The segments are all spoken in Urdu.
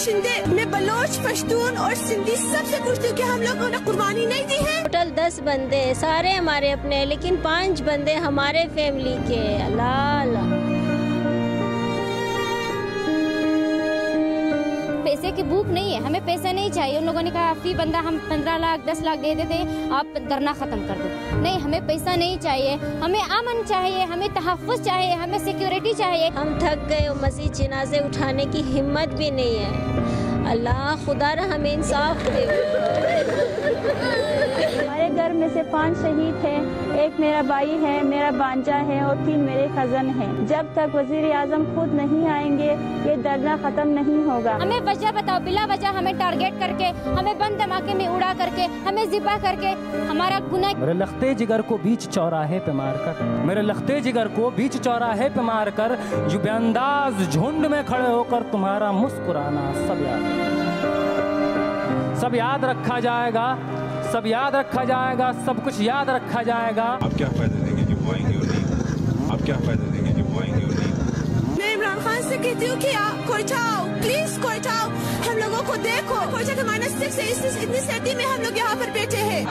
باشندے میں بلوچ، پشتون اور سندھی سب سے پوچھتی ہوں کہ ہم لوگوں نے قربانی نہیں دی ہے؟ ٹوٹل 10 بندے سارے ہمارے اپنے، لیکن 5 بندے ہمارے فیملی کے۔ اللہ اللہ، پیسے کی بھوک نہیں ہے، ہمیں پیسے نہیں چاہیے۔ ان لوگوں نے کہا فی بندہ ہم 15 لاکھ 10 لاکھ دے دیتے، آپ دھرنا ختم کر دو۔ نہیں، ہمیں پیسہ نہیں چاہیے، ہمیں امن چاہیے، ہمیں تحفظ چاہیے، ہمیں سیکیورٹی چاہیے۔ ہم تھک گئے، مزید جنازے اٹھانے کی ہمت بھی نہیں ہے۔ اللہ خدا را ہمیں انصاف دے۔ ہمارے گھر میں سے 5 شہید ہیں، ایک میرا بھائی ہے، میرا بانجا ہے اور 3 میرے کزن ہیں۔ جب تک وزیر اعظم خود نہیں آئیں گے یہ دھرنا ختم نہیں ہوگا۔ ہمیں وجہ بتاؤ، بلا وجہ ہمیں ٹارگیٹ کر کے، ہمیں بم دھماکے میں اڑا کر کے، ہمیں ذبح کر کے ہمارا گناہ۔ میرے لختے جگر کو بیچ چوراہے پہ مار کر، میرے لختے جگر کو بیچ چوراہے پہ مار کر، جو بے انداز جھنڈ میں کھڑے ہو کر تمہارا مسکرانا سب یاد رکھا جائے گا، سب یاد رکھا جائے گا، سب کچھ یاد رکھا جائے گا۔ آپ کیا فائدہ دیں گے جب وہ آئیں گے اور نہیں؟ آپ کیا فائدہ دیں گے جب وہ آئیں گے اور نہیں؟ میں عمران خان سے کہتی ہوں کہ آپ کوئٹہ آؤ، پلیز کوئٹہ آؤ، ہم لوگوں کو دیکھو۔ کوئٹہ کے -6 ہے، اتنی سردی میں ہم لوگ یہاں پر بیٹھے ہیں۔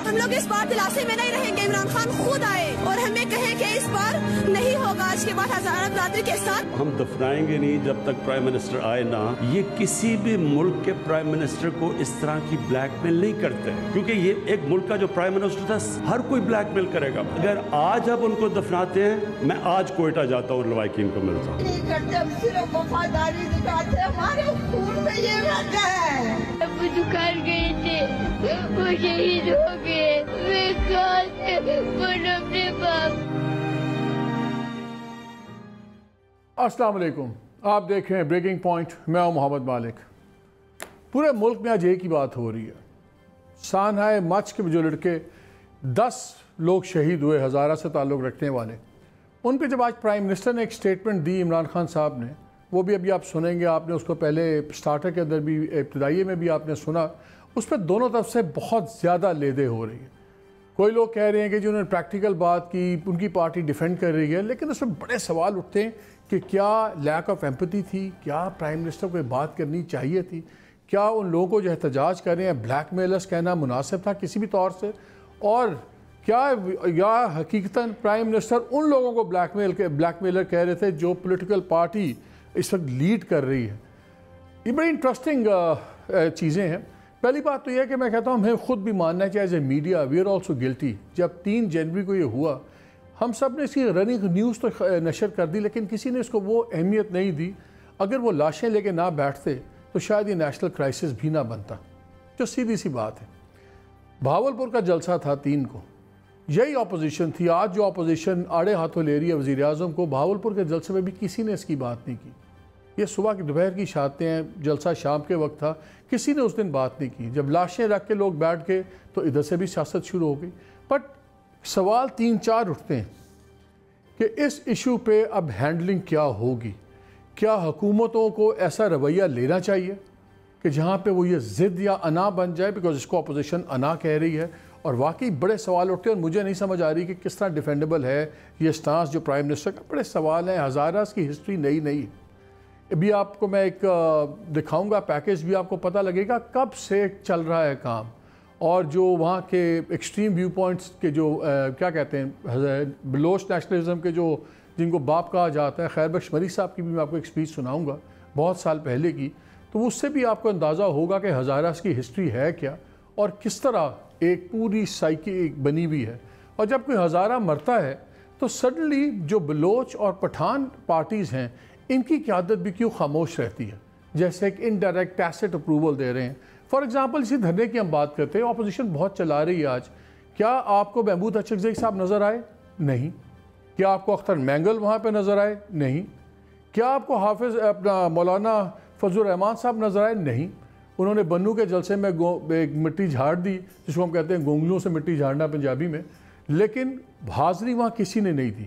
ہم لوگ اس بار دلاسے میں نہیں رہیں گے، عمران خان خود آئے اور ہمیں کہے کہ اس بار نہیں ہوگا، آج کے بعد ہزارہ برادری کے ساتھ ہم دفنائیں گے نہیں جب تک پرائم منسٹر آئے نہ۔ یہ کسی بھی ملک کے پرائم منسٹر کو اس طرح کی بلیک میل نہیں کرتے، کیونکہ یہ ایک ملک کا جو پرائم منسٹر تھا ہر کوئی بلیک میل کرے گا۔ اگر آج اب ان کو دفناتے ہیں، میں آج کوئٹہ جاتا ہوں اور لوائقین کو ملتا ہوں۔ نہیں کرتے، ہم صرف وفاداری دکھاتے، ہمارے خون میں یہ رہتا ہے۔ ابو دکان گئے تھے، وہ شہید ہو گئے، میں کہاں سے بولوں اپنے باپ۔ السلام علیکم، آپ دیکھ رہے ہیں بریکنگ پوائنٹ، میں ہوں محمد مالک۔ پورے ملک میں آج ایک ہی بات ہو رہی ہے، سانحہ مچ کے جو لڑکے 10 لوگ شہید ہوئے ہزارہ سے تعلق رکھنے والے، ان پہ جب آج پرائم منسٹر نے ایک سٹیٹمنٹ دی عمران خان صاحب نے، وہ بھی ابھی آپ سنیں گے، آپ نے اس کو پہلے سٹارٹر کے اندر بھی ابتدائیے میں بھی آپ نے سنا، اس پہ دونوں طرف سے بہت زیادہ لیدے ہو رہی ہیں۔ کوئی لوگ کہہ رہے ہیں کہ جنہوں نے پریکٹیکل بات کی، ان کی پارٹی ڈیفینڈ کر رہی ہے، لیکن اس میں بڑے سوال اٹھتے ہیں کہ کیا لیک آف ایمپتھی تھی، کیا پرائم منسٹر کو بات کرنی چاہیے تھی، کیا ان لوگوں کو جو احتجاج کر رہے ہیں بلیک میلرز کہنا مناسب تھا کسی بھی طور سے، اور کیا یا حقیقتاً پرائم منسٹر ان لوگوں کو بلیک میلر کہہ رہے تھے جو پولیٹیکل پارٹی اس وقت لیڈ کر رہی ہے۔ یہ بڑی انٹرسٹنگ چیزیں ہیں۔ پہلی بات تو یہ ہے کہ میں کہتا ہوں ہمیں خود بھی ماننا چاہیے as a media we are also guilty. جب 3 جنوری کو یہ ہوا، ہم سب نے اس کی رننگ نیوز تو نشر کر دی، لیکن کسی نے اس کو وہ اہمیت نہیں دی۔ اگر وہ لاشیں لے کے نہ بیٹھتے تو شاید یہ نیشنل کرائسس بھی نہ بنتا، جو سیدھی سی بات ہے۔ بھاولپور کا جلسہ تھا 3 کو، یہی اپوزیشن تھی۔ آج جو اپوزیشن آڑے ہاتھوں لے رہی ہے وزیر اعظم کو، بھاولپور کے جلسے میں بھی کسی نے اس کی بات نہیں کی۔ یہ صبح کی دوپہر کی شاتیں ہیں، جلسہ شام کے وقت تھا، کسی نے اس دن بات نہیں کی۔ جب لاشیں رکھ کے لوگ بیٹھ گئے تو ادھر سے بھی سیاست شروع ہو گئی۔ بٹ سوال 3-4 اٹھتے ہیں کہ اس ایشو پہ اب ہینڈلنگ کیا ہوگی۔ کیا حکومتوں کو ایسا رویہ لینا چاہیے کہ جہاں پہ وہ یہ ضد یا انا بن جائے، بیکاز اس کو اپوزیشن انا کہہ رہی ہے، اور واقعی بڑے سوال اٹھتے ہیں اور مجھے نہیں سمجھ آ رہی کہ کس طرح ڈیفینڈیبل ہے یہ سٹانس جو پرائم منسٹر کا۔ بڑے سوال ہیں، ہزاراز کی ہسٹری نئی نہیں۔ ابھی آپ کو میں ایک دکھاؤں گا پیکیج، بھی آپ کو پتہ لگے گا کب سے چل رہا ہے کام، اور جو وہاں کے ایکسٹریم ویو پوائنٹس کے جو کیا کہتے ہیں بلوچ نیشنلزم کے جو جن کو باپ کہا جاتا ہے، خیر بخش مری صاحب کی بھی میں آپ کو ایک سپیچ سناؤں گا بہت سال پہلے کی، تو اس سے بھی آپ کو اندازہ ہوگا کہ ہزاراز کی ہسٹری ہے کیا اور کس طرح ایک پوری سائیکی بنی ہوئی ہے۔ اور جب کوئی ہزارہ مرتا ہے تو سڈنلی جو بلوچ اور پٹھان پارٹیز ہیں ان کی قیادت بھی کیوں خاموش رہتی ہے، جیسے ایک انڈائریکٹ ٹیسٹ اپروول دے رہے ہیں۔ فار ایگزامپل اسی دھرنے کی ہم بات کرتے ہیں، اپوزیشن بہت چلا رہی ہے آج۔ کیا آپ کو محمود اچکزئی صاحب نظر آئے؟ نہیں۔ کیا آپ کو اختر مینگل وہاں پہ نظر آئے؟ نہیں۔ کیا آپ کو حافظ اپنا مولانا فضل الرحمان صاحب نظر آئے؟ نہیں۔ انہوں نے بنو کے جلسے میں ایک مٹی جھاڑ دی، جس کو ہم کہتے ہیں گونگلوں سے مٹی جھاڑنا پنجابی میں، لیکن حاضری وہاں کسی نے نہیں دی۔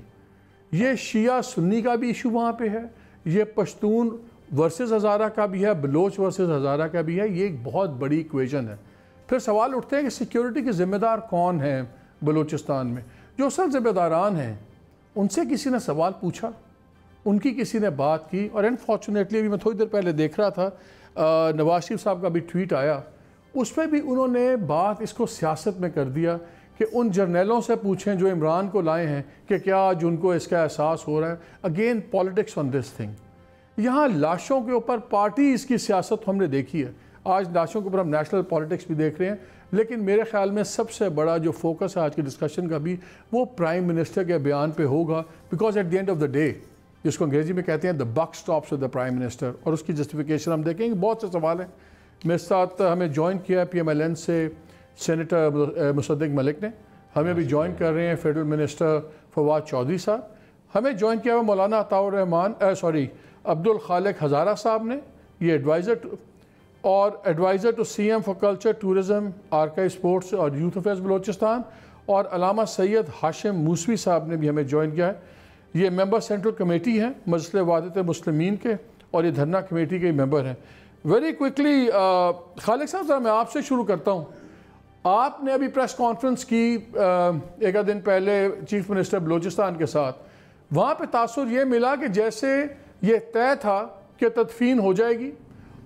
یہ شیعہ سنی کا بھی ایشو وہاں پہ ہے، یہ پشتون ورسز ہزارہ کا بھی ہے، بلوچ ورسز ہزارہ کا بھی ہے۔ یہ ایک بہت بڑی ایکویشن ہے۔ پھر سوال اٹھتے ہیں کہ سیکیورٹی کے ذمہ دار کون ہیں بلوچستان میں؟ جو اصل ذمہ داران ہیں ان سے کسی نے سوال پوچھا, ان کی کسی نے بات کی, اور انفارچونیٹلی ابھی میں تھوڑی دیر پہلے دیکھ رہا تھا نواز شریف صاحب کا بھی ٹویٹ آیا, اس پہ بھی انہوں نے بات اس کو سیاست میں کر دیا کہ ان جرنیلوں سے پوچھیں جو عمران کو لائے ہیں کہ کیا آج ان کو اس کا احساس ہو رہا ہے. Again politics on this thing. یہاں لاشوں کے اوپر پارٹیز کی سیاست ہم نے دیکھی ہے, آج لاشوں کے اوپر ہم نیشنل پالیٹکس بھی دیکھ رہے ہیں, لیکن میرے خیال میں سب سے بڑا جو فوکس ہے آج کی ڈسکشن کا بھی وہ پرائم منسٹر کے بیان پہ ہوگا, because at the end of the day جس کو انگریزی میں کہتے ہیں the buck stops with the prime minister, اور اس کی جسٹیفیکیشن ہم دیکھیں گے. بہت سے سوال ہیں. میرے ساتھ ہمیں جوائن کیا پی ایم ایل این سے سینیٹر مصدق ملک نے, ہمیں بھی جوائن کر رہے ہیں فیڈرل منسٹر فواد چودھری صاحب, ہمیں جوائن کیا ہوا مولانا عطاء الرحمان عبد الخالق ہزارہ صاحب نے, یہ adviser to C M for culture tourism archive sports اور یوتھ افیئرز بلوچستان, اور علامہ سید ہاشم موسوی صاحب نے بھی ہمیں جوائن کیا ہے. یہ ممبر سینٹرل کمیٹی ہیں مجلس وحدت مسلمین کے, اور یہ دھرنا کمیٹی کے ممبر ہیں. ویری کوئکلی خالق صاحب ذرا میں آپ سے شروع کرتا ہوں. آپ نے ابھی پریس کانفرنس کی ایک دن پہلے چیف منسٹر بلوچستان کے ساتھ, وہاں پہ تاثر یہ ملا کہ جیسے یہ طے تھا کہ تدفین ہو جائے گی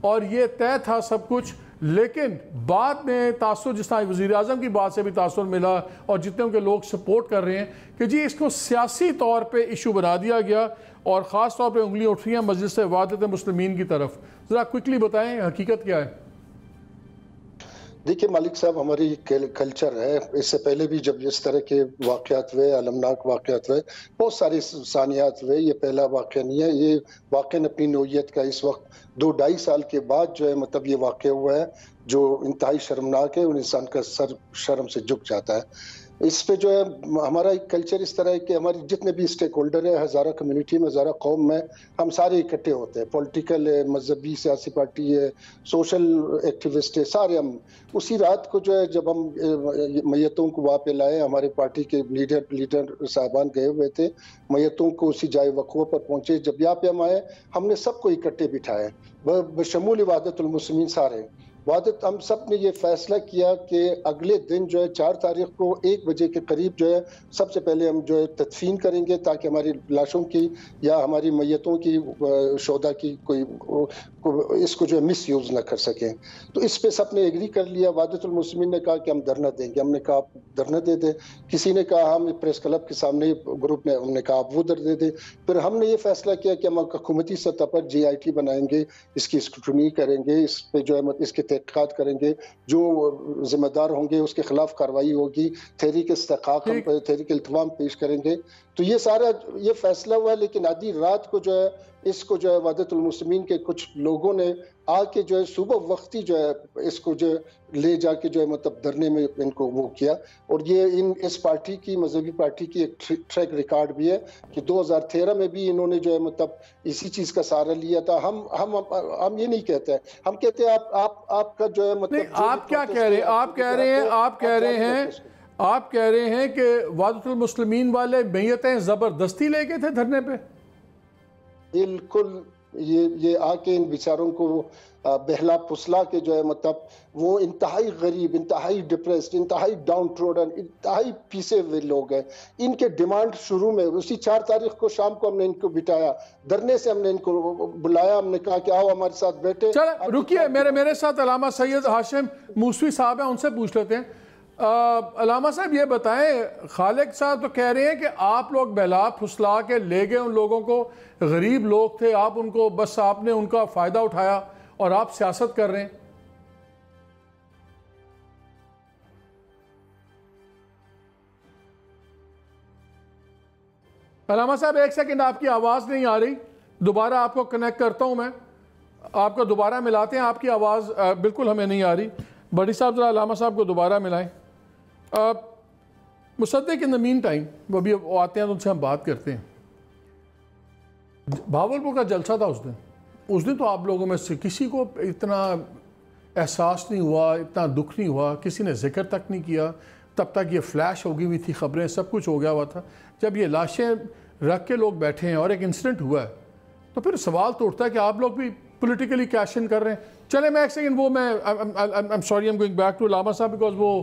اور یہ طے تھا سب کچھ, لیکن بعد میں تاثر جس طرح وزیر اعظم کی بات سے بھی تاثر ملا اور جتنے کے لوگ سپورٹ کر رہے ہیں کہ جی اس کو سیاسی طور پہ ایشو بنا دیا گیا, اور خاص طور پہ انگلیاں اٹھ رہی ہیں مجلس وحدت مسلمین کی طرف. ذرا کوئکلی بتائیں حقیقت کیا ہے؟ دیکھیے مالک صاحب, ہماری کلچر ہے, اس سے پہلے بھی جب اس طرح کے واقعات ہوئے, المناک واقعات ہوئے, بہت ساری ثانیات ہوئے, یہ پہلا واقعہ نہیں ہے. یہ واقعہ اپنی نوعیت کا اس وقت 2-2.5 سال کے بعد جو ہے مطلب یہ واقعہ ہوا ہے جو انتہائی شرمناک ہے, اور انسان کا سر شرم سے جھک جاتا ہے. اس پہ جو ہے ہمارا ایک کلچر اس طرح ہے کہ ہماری جتنے بھی اسٹیک ہولڈر ہیں ہزارہ کمیونٹی میں, ہزارہ قوم میں, ہم سارے اکٹھے ہوتے ہیں. پولیٹیکل ہے, مذہبی سیاسی پارٹی ہے, سوشل ایکٹیوسٹ ہے, سارے ہم اسی رات کو جو ہے جب ہم میتوں کو وہاں پہ لائے, ہمارے پارٹی کے لیڈر صاحبان گئے ہوئے تھے, میتوں کو اسی جائے وقوع پر پہنچے. جب یہاں پہ ہم آئے ہم نے سب کو اکٹھے بٹھائے بشمول وحدت المسلمین سارے. وحدت ہم سب نے یہ فیصلہ کیا کہ اگلے دن جو ہے 4 تاریخ کو 1 بجے کے قریب جو ہے سب سے پہلے ہم جو ہے تدفین کریں گے, تاکہ ہماری لاشوں کی یا ہماری میتوں کی شہداء کی کوئی اس کو جو ہے مس یوز نہ کر سکیں. تو اس پہ سب نے ایگری کر لیا. وحدت المسلمین نے کہا کہ ہم دھرنا دیں گے, ہم نے کہا آپ دھرنا دے دیں. کسی نے کہا ہم پریس کلب کے سامنے گروپ نے, ہم نے کہا آپ وہ دے دیں. پھر ہم نے یہ فیصلہ کیا کہ ہم حکومتی سطح پر GIT بنائیں گے, اس کی اسکروٹنی کریں گے, اس پہ جو ہے اس کے تحقیقات کریں گے, جو ذمہ دار ہوں گے اس کے خلاف کارروائی ہوگی, تحریک استحقاق ہم تحریک التوام پیش کریں گے. تو یہ سارا یہ فیصلہ ہوا. لیکن آدھی رات کو جو ہے اس کو جو ہے وحدت المسلمین کے کچھ لوگوں نے آ کے جو ہے صبح وقتی جو ہے اس کو جو لے جا کے جو ہے مطلب دھرنے میں ان کو وہ کیا. اور یہ اس پارٹی کی, مذہبی پارٹی کی ایک ٹریک ریکارڈ بھی ہے کہ 2013 میں بھی انہوں نے جو ہے مطلب اسی چیز کا سہارا لیا تھا. ہم یہ نہیں کہتے ہیں, ہم کہتے ہیں آپ کا جو ہے مطلب آپ کیا کہہ رہے ہیں, آپ کہہ رہے ہیں کہ وحدت المسلمین والے میتیں زبردستی لے گئے تھے دھرنے پہ. بالکل, یہ آ کے ان بیچاروں کو بہلا پسلا کے جو ہے مطلب وہ انتہائی غریب, انتہائی ڈپریسڈ, انتہائی ڈاؤن ٹروڈن, انتہائی پیسے ہوئے لوگ ہیں. ان کے ڈیمانڈ شروع میں اسی 4 تاریخ کو شام کو ہم نے ان کو بٹھایا دھرنے سے, ہم نے ان کو بلایا, ہم نے کہا کہ آؤ ہمارے ساتھ بیٹھے. چلیں رکیے, میرے ساتھ علامہ سید ہاشم موسوی صاحب ہیں, ان سے پوچھ لیتے ہیں. علامہ صاحب یہ بتائیں, خالق صاحب تو کہہ رہے ہیں کہ آپ لوگ بہلا پھسلا کے لے گئے ان لوگوں کو, غریب لوگ تھے, آپ ان کو بس آپ نے ان کا فائدہ اٹھایا اور آپ سیاست کر رہے ہیں. علامہ صاحب ایک سیکنڈ, آپ کی آواز نہیں آ رہی, دوبارہ آپ کو کنیکٹ کرتا ہوں میں, آپ کو دوبارہ ملاتے ہیں. آپ کی آواز بالکل ہمیں نہیں آ رہی. بڑی صاحب ذرا علامہ صاحب کو دوبارہ ملائیں. مصدق ان دا مین ٹائم وہ بھی آتے ہیں تو ان سے ہم بات کرتے ہیں. بھاولپور کا جلسہ تھا اس دن تو آپ لوگوں میں سے کسی کو اتنا احساس نہیں ہوا, اتنا دکھ نہیں ہوا, کسی نے ذکر تک نہیں کیا. تب تک یہ فلیش ہو گئی ہوئی تھی, خبریں سب کچھ ہو گیا ہوا تھا. جب یہ لاشیں رکھ کے لوگ بیٹھے ہیں اور ایک انسیڈنٹ ہوا ہے تو پھر سوال تو اٹھتا ہے کہ آپ لوگ بھی پولیٹیکلی کیش ان کر رہے ہیں. چلے میں ایک سیکنڈ, وہ میں I'm sorry I'm going back to علامہ صاحب because وہ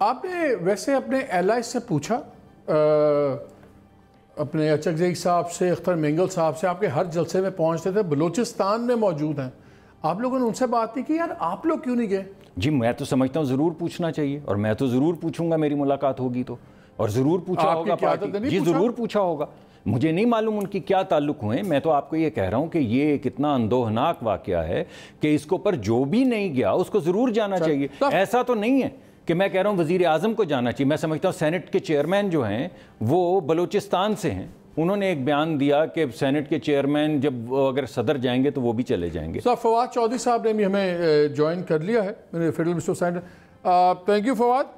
آپ نے ویسے اپنے ایلائز سے پوچھا اپنے اچکزئی صاحب سے، اختر مینگل صاحب سے، آپ کے ہر جلسے میں پہنچتے تھے، بلوچستان میں موجود ہیں، آپ لوگوں نے ان سے بات نہیں کی یار آپ لوگ کیوں نہیں گئے؟ جی میں تو سمجھتا ہوں ضرور پوچھنا چاہیے، اور میں تو ضرور پوچھوں گا، میری ملاقات ہوگی تو، اور ضرور پوچھا ہوگا پارٹی، جی ضرور پوچھا ہوگا، مجھے نہیں معلوم ان کی کیا تعلق ہوئے، میں تو آپ کو یہ کہہ رہا ہوں کہ یہ کتنا اندوہناک واقعہ ہے کہ اس کو پر جو بھی نہیں گیا اس کو ضرور جانا چاہیے۔ ایسا تو نہیں ہے کہ میں کہہ رہا ہوں وزیر اعظم کو جانا چاہیے، میں سمجھتا ہوں سینٹ کے چیئرمین جو ہیں وہ بلوچستان سے ہیں، انہوں نے ایک بیان دیا کہ سینٹ کے چیئرمین جب اگر صدر جائیں گے تو وہ بھی چلے جائیں گے۔ فواد چودھری صاحب نے بھی ہمیں جوائن کر لیا ہے، federal minister of Senate. Thank you Fawad.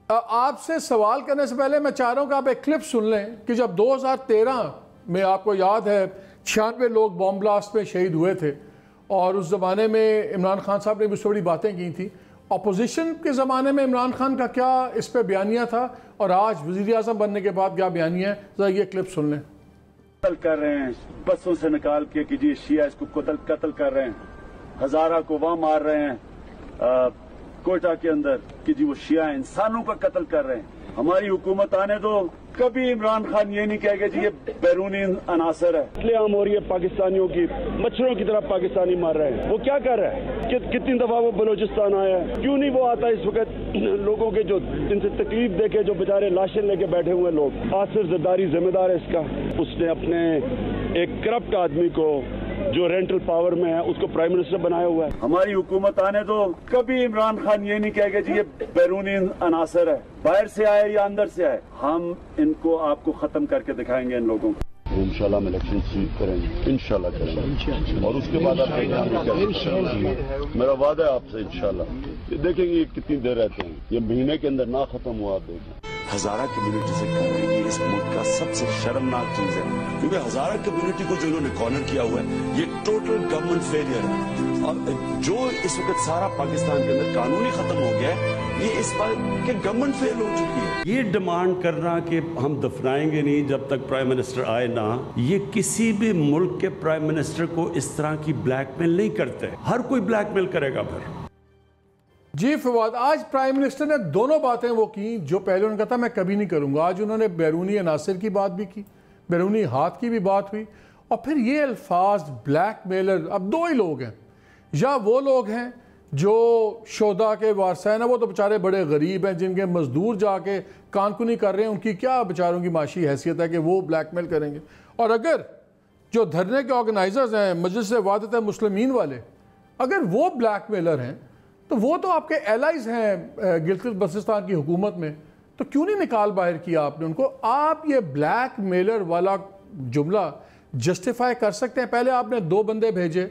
آپ سے سوال کرنے سے پہلے میں چاہ رہا ہوں کہ آپ ایک کلپ سن لیں کہ جب 2013 میں آپ کو یاد ہے 96 لوگ بام بلاسٹ میں شہید ہوئے تھے، اور اس زمانے میں عمران خان صاحب نے بھی بڑی باتیں کی تھیں، اپوزیشن کے زمانے میں عمران خان کا کیا اس پہ بیانیہ تھا، اور آج وزیر اعظم بننے کے بعد کیا بیانیہ ہے، ذرا یہ کلپ سن لیں۔ قتل کر رہے ہیں بسوں سے نکال کے کہ جی شیعہ اس کو قتل کر رہے ہیں، ہزارہ کو وہاں مار رہے ہیں کوئٹہ کے اندر کہ جی وہ شیعہ انسانوں کا قتل کر رہے ہیں۔ ہماری حکومت آنے تو کبھی عمران خان یہ نہیں کہے گا جی یہ بیرونی عناصر ہے، قتل عام ہو رہی ہے پاکستانیوں کی، مچھروں کی طرح پاکستانی مار رہے ہیں۔ وہ کیا کر رہا ہے؟ کتنی دفعہ وہ بلوچستان آیا ہے، کیوں نہیں وہ آتا اس وقت لوگوں کے جو جن سے تکلیف دے کے جو بیچارے لاشیں لے کے بیٹھے ہوئے لوگ۔ آصف زرداری ذمہ دار ہے اس کا، اس نے اپنے ایک کرپٹ آدمی کو جو رینٹل پاور میں ہے اس کو پرائم منسٹر بنایا ہوا ہے۔ ہماری حکومت آنے تو کبھی عمران خان یہ نہیں کہے گا جی یہ بیرونی عناصر ہے، باہر سے آئے یا اندر سے آئے، ہم ان کو آپ کو ختم کر کے دکھائیں گے ان لوگوں کو۔ انشاءاللہ ہم الیکشن سویپ کریں گے، انشاءاللہ کریں گے، اور اس کے بعد آپ میرا وعدہ ہے آپ سے انشاءاللہ۔ دیکھیں گے کتنی دیر رہتے ہیں، یہ مہینے کے اندر نہ ختم ہوا، آپ دیکھیں۔ ہزارہ کمیونٹی سے کر رہے ہیں، یہ اس ملک کا سب سے شرمناک چیز ہے، کیونکہ ہزارہ کمیونٹی کو جو انہوں نے کارنر کیا ہوا ہے یہ ٹوٹل گورنمنٹ فیلئر ہے، اور جو اس وقت سارا پاکستان کے اندر قانونی ختم ہو گیا ہے یہ اس بات کہ گورنمنٹ فیل ہو چکی ہے۔ یہ ڈیمانڈ کرنا کہ ہم دفنائیں گے نہیں جب تک پرائم منسٹر آئے نہ، یہ کسی بھی ملک کے پرائم منسٹر کو اس طرح کی بلیک میل نہیں کرتے، ہر کوئی بلیک میل کرے گا پھر۔ جی فواد، آج پرائم منسٹر نے دونوں باتیں وہ کی جو پہلے انہوں نے کہا تھا میں کبھی نہیں کروں گا، آج انہوں نے بیرونی عناصر کی بات بھی کی، بیرونی ہاتھ کی بھی بات ہوئی، اور پھر یہ الفاظ بلیک میلر۔ اب دو ہی لوگ ہیں، یا وہ لوگ ہیں جو شہداء کے وارثین ہیں، وہ تو بیچارے بڑے غریب ہیں جن کے مزدور جا کے کانکنی کر رہے ہیں، ان کی کیا بیچاروں کی معاشی حیثیت ہے کہ وہ بلیک میل کریں گے، اور اگر جو دھرنے کے آرگنائزرز ہیں مجلس وحدت مسلمین والے، اگر وہ بلیک میلر ہیں تو وہ تو آپ کے ایلائز ہیں گلگت بلتستان کی حکومت میں، تو کیوں نہیں نکال باہر کیا آپ نے ان کو؟ آپ یہ بلیک میلر والا جملہ جسٹیفائی کر سکتے ہیں؟ پہلے آپ نے 2 بندے بھیجے،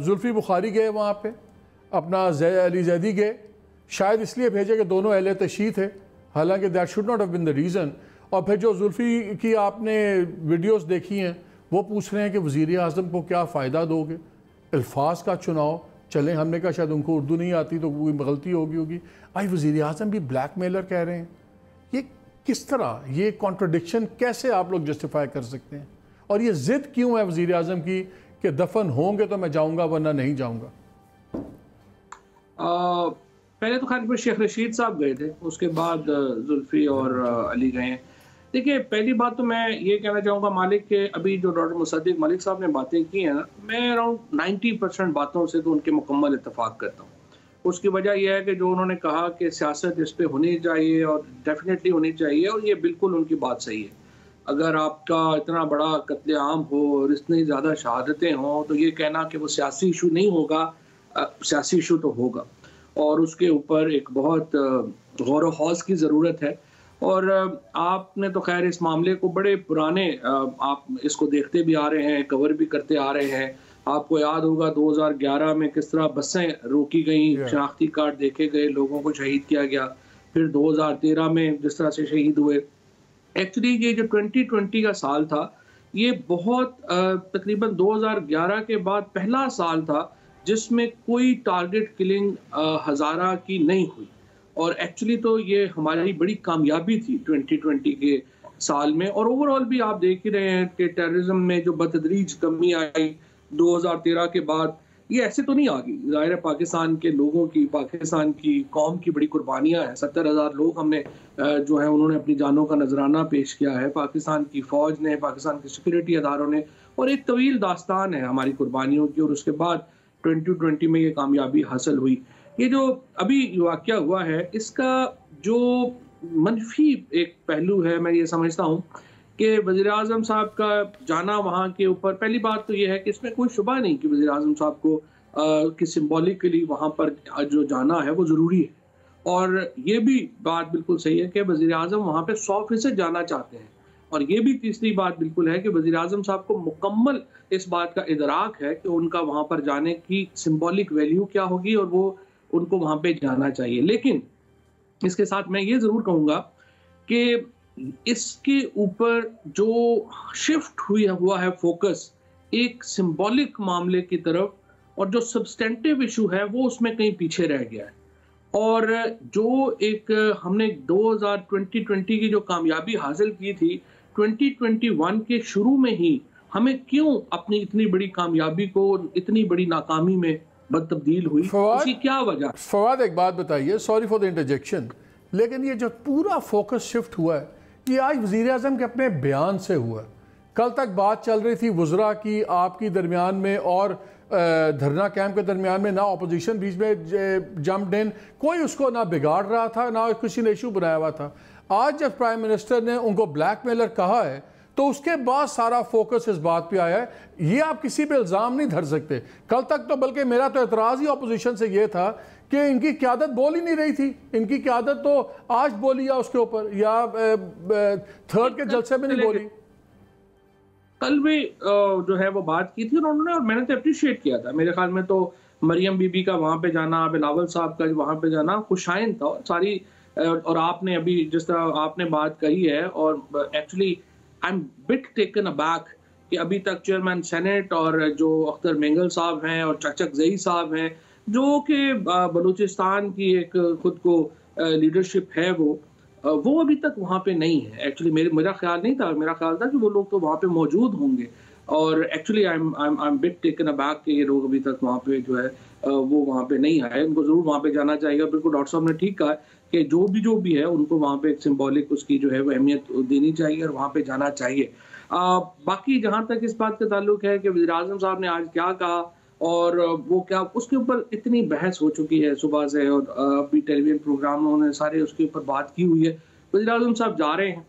زلفی بخاری گئے وہاں پہ، اپنا علی زیدی گئے، شاید اس لیے بھیجے کہ دونوں اہل تشیع تھے، حالانکہ that should not have been the reason. اور پھر جو زلفی کی آپ نے ویڈیوز دیکھی ہیں وہ پوچھ رہے ہیں کہ وزیر اعظم کو کیا فائدہ دو گے، الفاظ کا چناؤ۔ چلیں ہم نے کہا شاید ان کو اردو نہیں آتی تو کوئی غلطی ہوگی، آئی وزیر اعظم بھی بلیک میلر کہہ رہے ہیں، یہ کس طرح، یہ کانٹرڈکشن کیسے آپ لوگ جسٹیفائی کر سکتے ہیں؟ اور یہ ضد کیوں ہے وزیر اعظم کی کہ دفن ہوں گے تو میں جاؤں گا ورنہ نہیں جاؤں گا؟ پہلے تو خیر شیخ رشید صاحب گئے تھے، اس کے بعد زلفی اور علی گئے ہیں۔ دیکھیے پہلی بات تو میں یہ کہنا چاہوں گا مالک کہ ابھی جو ڈاکٹر مصدق ملک صاحب نے باتیں کی ہیں نا، میں اراؤنڈ 90% باتوں سے تو ان کے مکمل اتفاق کرتا ہوں۔ اس کی وجہ یہ ہے کہ جو انہوں نے کہا کہ سیاست اس پہ ہونی چاہیے اور ڈیفینیٹلی ہونی چاہیے، اور یہ بالکل ان کی بات صحیح ہے۔ اگر آپ کا اتنا بڑا قتل عام ہو اور اتنی زیادہ شہادتیں ہوں تو یہ کہنا کہ وہ سیاسی ایشو نہیں ہوگا، سیاسی ایشو تو ہوگا، اور اس کے اوپر ایک بہت غور و خوض کی ضرورت ہے۔ اور آپ نے تو خیر اس معاملے کو بڑے پرانے آپ اس کو دیکھتے بھی آ رہے ہیں، کور بھی کرتے آ رہے ہیں۔ آپ کو یاد ہوگا 2011 میں کس طرح بسیں روکی گئیں، شناختی کارڈ دیکھے گئے، لوگوں کو شہید کیا گیا، پھر 2013 میں جس طرح سے شہید ہوئے۔ ایکچولی یہ جو 2020 کا سال تھا یہ بہت تقریباً 2011 کے بعد پہلا سال تھا جس میں کوئی ٹارگٹ کلنگ ہزارہ کی نہیں ہوئی، اور ایکچولی تو یہ ہماری بڑی کامیابی تھی 2020 کے سال میں۔ اور اوور آل بھی آپ دیکھ ہی رہے ہیں کہ ٹیررزم میں جو بتدریج کمی آئی 2013 کے بعد، یہ ایسے تو نہیں آ گئی. ظاہر ہے پاکستان کے لوگوں کی، پاکستان کی قوم کی بڑی قربانیاں ہیں. 70,000 لوگ ہم نے جو ہیں انہوں نے اپنی جانوں کا نذرانہ پیش کیا ہے. پاکستان کی فوج نے، پاکستان کے سیکورٹی اداروں نے، اور ایک طویل داستان ہے ہماری قربانیوں کی. اور اس کے بعد 2020 میں یہ کامیابی حاصل ہوئی. یہ جو ابھی واقعہ ہوا ہے اس کا جو منفی ایک پہلو ہے، میں یہ سمجھتا ہوں کہ وزیر اعظم صاحب کا جانا وہاں کے اوپر، پہلی بات تو یہ ہے کہ اس میں کوئی شبہ نہیں کہ وزیر اعظم صاحب کو کہ سمبولکلی وہاں پر جو جانا ہے وہ ضروری ہے. اور یہ بھی بات بالکل صحیح ہے کہ وزیر اعظم وہاں پہ 100% جانا چاہتے ہیں. اور یہ بھی تیسری بات بالکل ہے کہ وزیر اعظم صاحب کو مکمل اس بات کا ادراک ہے کہ ان کا وہاں پر جانے کی سمبولک ویلیو کیا ہوگی اور وہ ان کو وہاں پہ جانا چاہیے. لیکن اس کے ساتھ میں یہ ضرور کہوں گا کہ اس کے اوپر جو شفٹ ہوا ہے فوکس ایک سمبولک معاملے کی طرف، اور جو سبسٹینٹیو ایشو ہے وہ اس میں کہیں پیچھے رہ گیا ہے. اور جو ایک ہم نے 2020 کی جو کامیابی حاصل کی تھی 2021 کے شروع میں ہی ہمیں کیوں اپنی اتنی بڑی کامیابی کو اتنی بڑی ناکامی میں تبدیل ہوئی؟ اس کی کیا وجہ؟ فواد ایک بات بتائیے، سوری فار دی انٹرجیکشن، لیکن یہ جو پورا فوکس شفٹ ہوا ہے یہ آج وزیر اعظم کے اپنے بیان سے ہوا ہے. کل تک بات چل رہی تھی وزراء کی، آپ کی درمیان میں اور دھرنا کیمپ کے درمیان میں، نہ اپوزیشن بیچ میں جمپڈ ان، کوئی اس کو نہ بگاڑ رہا تھا نہ کسی نے ایشو بنایا ہوا تھا. آج جب پرائم منسٹر نے ان کو بلیک میلر کہا ہے تو اس کے بعد سارا فوکس اس بات پہ آیا ہے. یہ آپ کسی پہ الزام نہیں دھر سکتے. کل تک تو بلکہ میرا تو اعتراض ہی اپوزیشن سے یہ تھا کہ ان کی قیادت بول ہی نہیں رہی تھی. ان کی قیادت تو آج بولی یا اس کے اوپر یا تھرڈ کے جلسے میں نہیں بولی. کل بھی جو ہے وہ بات کی تھی انہوں نے، اور میں نے تو اپریشیٹ کیا تھا. میرے خیال میں تو مریم بی بی کا وہاں پہ جانا، بلاول صاحب کا وہاں پہ جانا خوشائن تھا ساری. اور آپ نے ابھی جس طرح آپ نے بات کہی ہے، اور actually I am but taken aback کہ ابھی تک چیئرمین سینٹ اور جو اختر مینگل صاحب ہیں اور چچک زئی صاحب ہیں جو کہ بلوچستان کی ایک خود کو لیڈرشپ ہے وہ ابھی تک وہاں پہ نہیں ہے. ایکچولی میرا خیال نہیں تھا، میرا خیال تھا کہ وہ لوگ تو وہاں پہ موجود ہوں گے. اور actually I am but taken aback کہ یہ لوگ ابھی تک وہاں پہ جو ہے وہ وہاں پہ نہیں آئے. ان کو ضرور وہاں پہ جانا چاہیے. بالکل ڈاکٹر صاحب نے ٹھیک کہا کہ جو بھی ہے ان کو وہاں پہ ایک سمبولک اس کی جو ہے وہ اہمیت دینی چاہیے اور وہاں پہ جانا چاہیے. باقی جہاں تک اس بات کا تعلق ہے کہ وزیر اعظم صاحب نے آج کیا کہا اور وہ کیا، اس کے اوپر اتنی بحث ہو چکی ہے صبح سے، اور ابھی ٹیلی ویژن پروگراموں نے سارے اس کے اوپر بات کی ہوئی ہے. وزیر اعظم صاحب جا رہے ہیں،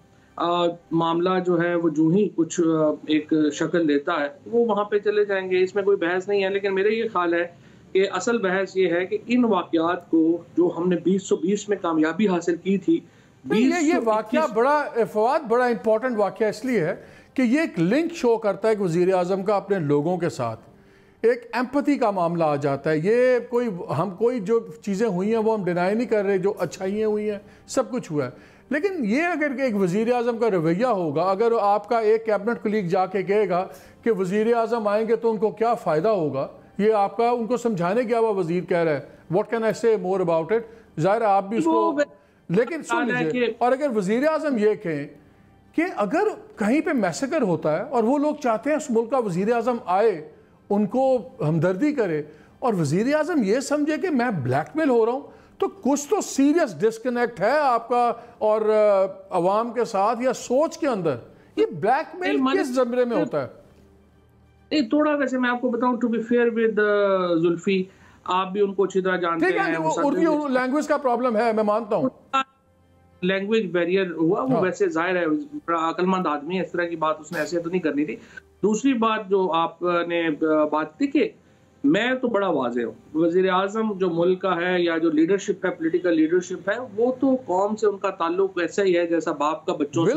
معاملہ جو ہے وہ جو ہی کچھ ایک شکل لیتا ہے وہ وہاں پہ چلے جائیں گے. اس میں کوئی بحث نہیں ہے. لیکن میرا یہ خیال ہے کہ اصل بحث یہ ہے کہ ان واقعات کو جو ہم نے 2020 میں کامیابی حاصل کی تھی، یہ واقعہ بڑا فواد بڑا امپورٹنٹ واقعہ اس لیے ہے کہ یہ ایک لنک شو کرتا ہے کہ وزیر اعظم کا اپنے لوگوں کے ساتھ ایک ایمپتھی کا معاملہ آ جاتا ہے. یہ کوئی جو چیزیں ہوئی ہیں وہ ہم ڈینائی نہیں کر رہے، جو اچھائیاں ہوئی ہیں سب کچھ ہوا ہے. لیکن یہ اگر ایک وزیر اعظم کا رویہ ہوگا، اگر آپ کا ایک کیبنٹ کلیگ جا کے کہے گا کہ وزیر اعظم آئیں گے تو ان کو کیا فائدہ ہوگا، یہ آپ کا ان کو سمجھانے گیا ہوا وزیر کہہ رہا ہے. واٹ کین آئی سے مور اباؤٹ اٹ؟ ظاہر ہے آپ بھی اس کو، لیکن سن لیجیے. اور اگر وزیر اعظم یہ کہیں کہ اگر کہیں پہ میسیکر ہوتا ہے اور وہ لوگ چاہتے ہیں اس ملک کا وزیر اعظم آئے، ان کو ہمدردی کرے، اور وزیر اعظم یہ سمجھے کہ میں بلیک میل ہو رہا ہوں، تو کچھ تو سیریس ڈسکنیکٹ ہے آپ کا اور عوام کے ساتھ یا سوچ کے اندر. یہ بلیک میل کس زمرے میں ہوتا ہے؟ تھوڑا ویسے میں آپ کو بتاؤں to be fair with Zulfi, آپ بھی ان کو اچھی طرح جانتے ہیں. اردو لینگویج کا پرابلم ہے، میں مانتا ہوں. لینگویج بیریئر ہوا، وہ ویسے ظاہر ہے عقل مند آدمی ہے، اس طرح کی بات اس نے ایسے تو نہیں کرنی تھی. دوسری بات جو آپ نے بات کی کہ میں تو بڑا واضح ہوں، وزیر اعظم جو ملک کا ہے یا جو لیڈرشپ ہے، پولیٹیکل لیڈرشپ ہے، وہ تو قوم سے ان کا تعلق ویسا ہی ہے جیسا باپ کا بچوں سے.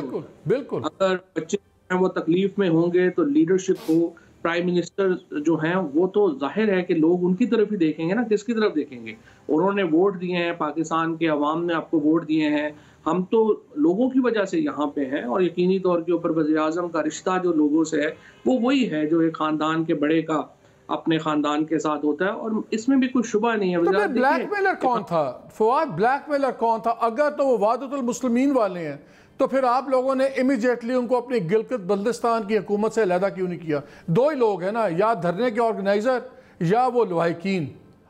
بالکل. اگر بچے وہ تکلیف میں ہوں گے تو لیڈرشپ ہو، پرائم منسٹر جو ہیں وہ تو ظاہر ہے کہ لوگ ان کی طرف ہی دیکھیں گے نا، کس کی طرف دیکھیں گے؟ انہوں نے ووٹ دیے ہیں، پاکستان کے عوام نے آپ کو ووٹ دیے ہیں. ہم تو لوگوں کی وجہ سے یہاں پہ ہیں، اور یقینی طور کے اوپر وزیر اعظم کا رشتہ جو لوگوں سے ہے وہ وہی ہے جو ایک خاندان کے بڑے کا اپنے خاندان کے ساتھ ہوتا ہے، اور اس میں بھی کوئی شبہ نہیں ہے. بلیک میلر کون تھا فواد؟ بلیک میلر کون تھا؟ اگر تو وہ وحدت المسلمین والے ہیں تو پھر آپ لوگوں نے امیجیٹلی ان کو اپنی گلگت بلتستان کی حکومت سے علیحدہ کیوں نہیں کیا؟ دو ہی لوگ ہیں نا، یا دھرنے کے آرگنائزر یا وہ لوائقین.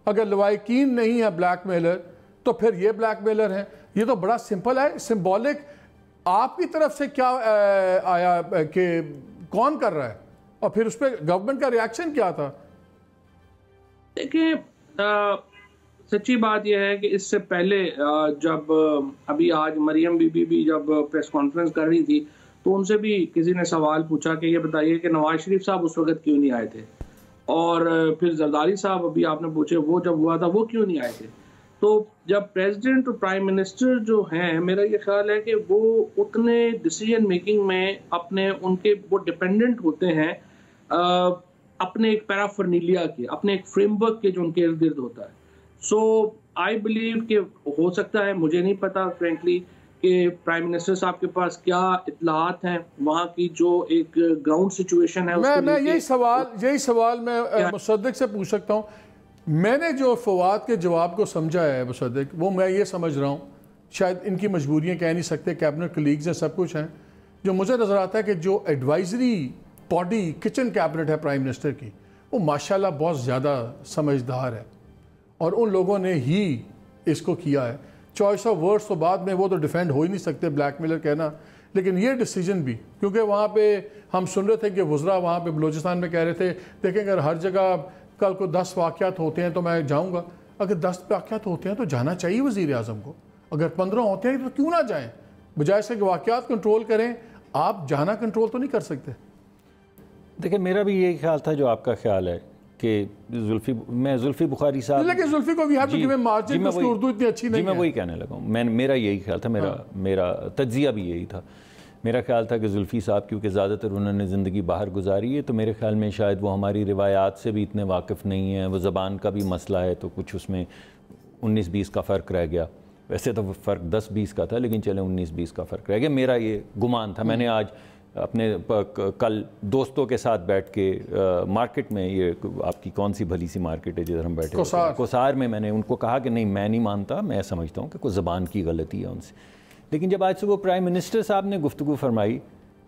اگر لوائقین نہیں ہے بلیک میلر تو پھر یہ بلیک میلر ہیں. یہ تو بڑا سمپل ہے, سمبولک. آپ کی طرف سے کیا آیا کہ کون کر رہا ہے, اور پھر اس پہ گورنمنٹ کا ریاکشن کیا تھا؟ دیکھیں سچی بات یہ ہے کہ اس سے پہلے جب ابھی آج مریم بی بی بھی جب پریس کانفرنس کر رہی تھی تو ان سے بھی کسی نے سوال پوچھا کہ یہ بتائیے کہ نواز شریف صاحب اس وقت کیوں نہیں آئے تھے, اور پھر زرداری صاحب ابھی آپ نے پوچھے وہ جب ہوا تھا وہ کیوں نہیں آئے تھے. تو جب پریزیڈنٹ اور پرائم منسٹر جو ہیں, میرا یہ خیال ہے کہ وہ اتنے ڈیسیجن میکنگ میں اپنے ان کے وہ ڈپینڈنٹ ہوتے ہیں اپنے ایک پیرافرنیلیا کے, اپنے ایک فریم ورک کے جو ان کے ارد گرد ہوتا ہے. سو آئی بلیو کہ ہو سکتا ہے, مجھے نہیں پتا فرینکلی کہ پرائم منسٹر صاحب کے پاس کیا اطلاعات ہیں وہاں کی جو ایک گراؤنڈ سچویشن ہے. میں یہی سوال میں مصدق سے پوچھ سکتا ہوں. میں نے جو فواد کے جواب کو سمجھا ہے مصدق, وہ میں یہ سمجھ رہا ہوں, شاید ان کی مجبوریاں کہہ نہیں سکتے, کیبنٹ کلیگز ہیں, سب کچھ ہیں. جو مجھے نظر آتا ہے کہ جو ایڈوائزری باڈی کچن کیبنٹ ہے پرائم منسٹر کی, وہ ماشاءاللہ بہت زیادہ سمجھدار ہے, اور ان لوگوں نے ہی اس کو کیا ہے. چوائس آف ورڈز تو بعد میں وہ تو ڈیفینڈ ہو ہی نہیں سکتے بلیک میلر کہنا, لیکن یہ ڈیسیجن بھی, کیونکہ وہاں پہ ہم سن رہے تھے کہ وزراء وہاں پہ بلوچستان میں کہہ رہے تھے دیکھیں اگر ہر جگہ کل کو 10 واقعات ہوتے ہیں تو میں جاؤں گا. اگر 10 واقعات ہوتے ہیں تو جانا چاہیے وزیر اعظم کو, اگر 15 ہوتے ہیں تو کیوں نہ جائیں, بجائے سے کہ واقعات کنٹرول کریں, آپ جانا کنٹرول تو نہیں کر سکتے. دیکھیں میرا بھی یہی خیال تھا جو آپ کا خیال ہے کہ زلفی بخاری صاحب, لیکن زلفی کو بھی ہیو ٹو گیو ہم مارجن, اس کی اردو اتنی اچھی نہیں ہے. میں وہی کہنے لگا ہوں, میرا یہی خیال تھا, میرا تجزیہ بھی یہی تھا. میرا خیال تھا کہ زلفی صاحب کیونکہ زیادہ تر انہوں نے زندگی باہر گزاری ہے, تو میرے خیال میں شاید وہ ہماری روایات سے بھی اتنے واقف نہیں ہیں. وہ زبان کا بھی مسئلہ ہے, تو کچھ اس میں 19-20 کا فرق رہ گیا. ویسے تو فرق 10-20 کا تھا, لیکن چلیں 19-20 کا فرق رہ گیا. میرا یہ گمان تھا. میں نے آج اپنے کل دوستوں کے ساتھ بیٹھ کے مارکیٹ میں, یہ آپ کی کون سی بھلی سی مارکیٹ ہے جدھر ہم بیٹھے, کوسار میں, میں نے ان کو کہا کہ نہیں میں نہیں مانتا, میں سمجھتا ہوں کہ کوئی زبان کی غلطی ہے ان سے. لیکن جب آج صبح پرائم منسٹر صاحب نے گفتگو فرمائی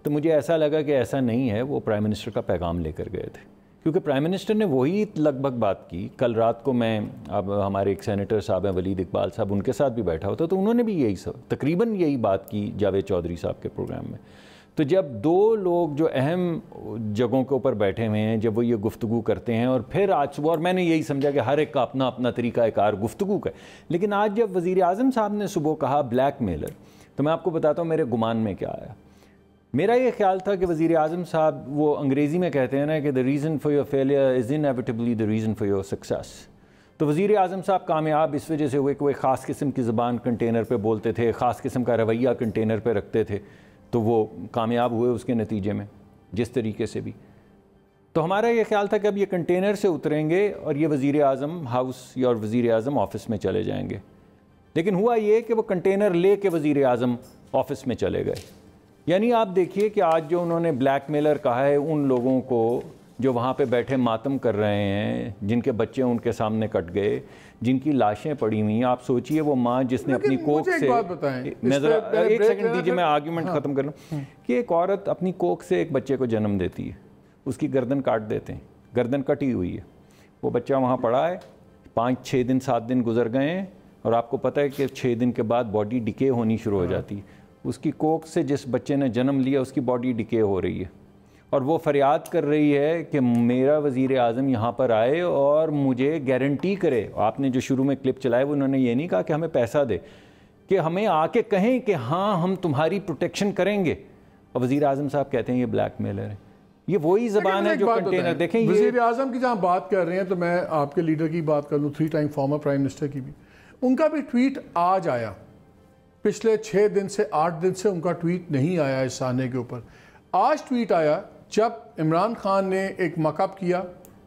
تو مجھے ایسا لگا کہ ایسا نہیں ہے, وہ پرائم منسٹر کا پیغام لے کر گئے تھے, کیونکہ پرائم منسٹر نے وہی لگ بھگ بات کی. کل رات کو میں, اب ہمارے ایک سینیٹر صاحب ہیں ولید اقبال صاحب, ان کے ساتھ بھی بیٹھا ہوتا, تو انہوں نے بھی یہی تقریباً یہی بات کی جاوید چودھری صاحب کے پروگرام میں. تو جب دو لوگ جو اہم جگہوں کے اوپر بیٹھے ہوئے ہیں, جب وہ یہ گفتگو کرتے ہیں, اور پھر آج صبح, اور میں نے یہی سمجھا کہ ہر ایک کا اپنا اپنا طریقہ کار گفتگو کا, لیکن آج جب وزیر اعظم صاحب نے صبح کہا بلیک میلر, تو میں آپ کو بتاتا ہوں میرے گمان میں کیا آیا. میرا یہ خیال تھا کہ وزیر اعظم صاحب, وہ انگریزی میں کہتے ہیں نا کہ the reason for your failure is inevitably the reason for your success. تو وزیر اعظم صاحب کامیاب اس وجہ سے ہوئے کہ وہ ایک خاص قسم کی زبان کنٹینر پہ بولتے تھے, خاص قسم کا رویہ کنٹینر پہ رکھتے تھے, تو وہ کامیاب ہوئے اس کے نتیجے میں جس طریقے سے بھی. تو ہمارا یہ خیال تھا کہ اب یہ کنٹینر سے اتریں گے اور یہ وزیر اعظم ہاؤس یا وزیر اعظم آفس میں چلے جائیں گے. لیکن ہوا یہ کہ وہ کنٹینر لے کے وزیر اعظم آفس میں چلے گئے. یعنی آپ دیکھیے کہ آج جو انہوں نے بلیک میلر کہا ہے ان لوگوں کو جو وہاں پہ بیٹھے ماتم کر رہے ہیں, جن کے بچے ان کے سامنے کٹ گئے, جن کی لاشیں پڑی ہوئی ہیں, آپ سوچئے وہ ماں جس نے اپنی کوکھ سے, میں ذرا ایک سیکنڈ دیجئے, میں آرگیومنٹ ختم کر لوں, کہ ایک عورت اپنی کوکھ سے ایک بچے کو جنم دیتی ہے, اس کی گردن کاٹ دیتے ہیں, گردن کٹی ہوئی ہے, وہ بچہ وہاں پڑا ہے, 5-6 دن 7 دن گزر گئے ہیں, اور آپ کو پتہ ہے کہ 6 دن کے بعد باڈی ڈکے ہونی شروع ہو جاتی ہے. اس کی کوکھ سے جس بچے نے جنم لیا اس کی باڈی ڈکے ہو رہی ہے, اور وہ فریاد کر رہی ہے کہ میرا وزیر اعظم یہاں پر آئے اور مجھے گارنٹی کرے. آپ نے جو شروع میں کلپ چلائے وہ انہوں نے یہ نہیں کہا کہ ہمیں پیسہ دے, کہ ہمیں آ کے کہیں کہ ہاں ہم تمہاری پروٹیکشن کریں گے. اور وزیر اعظم صاحب کہتے ہیں یہ بلیک میلر ہے. یہ وہی زبان ہے جو کنٹینر. دیکھیں وزیر اعظم کی جہاں بات کر رہے ہیں تو میں آپ کے لیڈر کی بات کر لوں, 3 ٹائم فارمر پرائم منسٹر کی بھی. ان کا بھی ٹویٹ آج آیا, پچھلے 6 دن سے 8 دن سے ان کا ٹویٹ نہیں آیا اس سانے کے اوپر. آج ٹویٹ آیا جب عمران خان نے ایک مک اپ کیا,